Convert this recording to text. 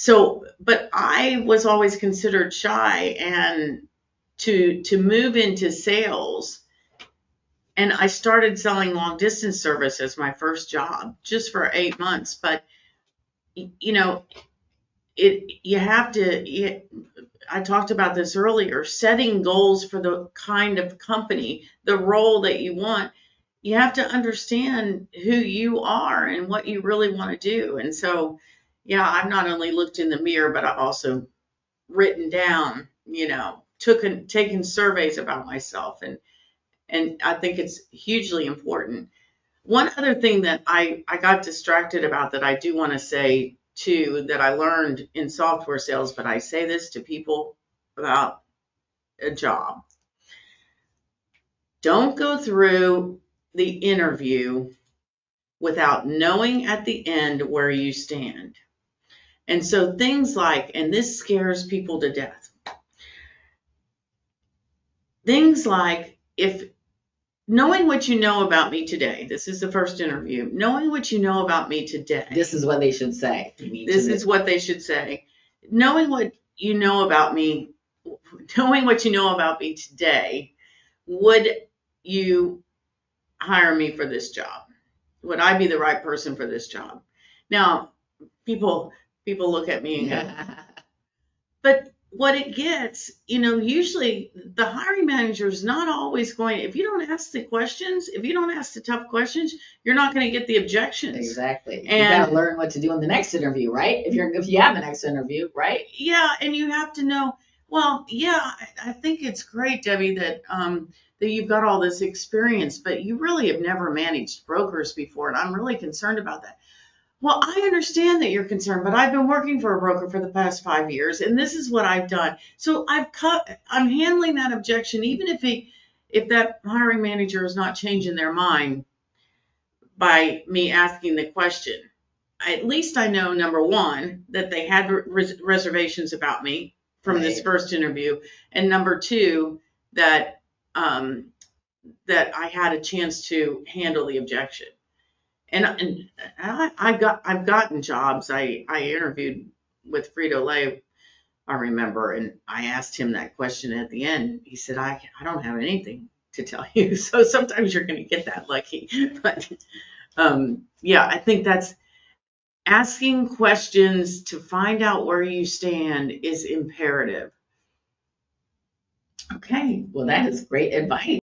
So, but I was always considered shy, and to move into sales, and I started selling long distance service as my first job just for 8 months. But you know, you have to, I talked about this earlier, setting goals for the kind of company, the role that you want. You have to understand who you are and what you really want to do. And so, yeah, I've not only looked in the mirror, but I've also written down, taken surveys about myself, and I think it's hugely important. One other thing that I got distracted about that I do want to say too, that I learned in software sales, but I say this to people about a job. Don't go through the interview without knowing at the end where you stand. And so things like, and this scares people to death, things like, if knowing what you know about me today, this is the first interview, knowing what you know about me today. This is what they should say. This is what they should say. Knowing what you know about me, knowing what you know about me today, would you hire me for this job? Would I be the right person for this job? Now, people look at me and go, but what it gets, usually the hiring manager is not always going, if you don't ask the questions, if you don't ask the tough questions, you're not going to get the objections. Exactly. And you got to learn what to do in the next interview, right? If you have the next interview, right? Yeah, and you have to know, well, yeah, I think it's great, Debbie, that you've got all this experience, but you really have never managed brokers before, and I'm really concerned about that. Well, I understand that you're concerned, but I've been working for a broker for the past 5 years, and this is what I've done. So I'm handling that objection, even if that hiring manager is not changing their mind by me asking the question. At least I know, number one, that they had reservations about me from this first interview, and number two, that I had a chance to handle the objection. And I've gotten jobs. I interviewed with Frito-Lay, I remember, and I asked him that question at the end. He said, I don't have anything to tell you. So sometimes you're going to get that lucky. But yeah, I think that's asking questions to find out where you stand is imperative. Okay, well, that is great advice.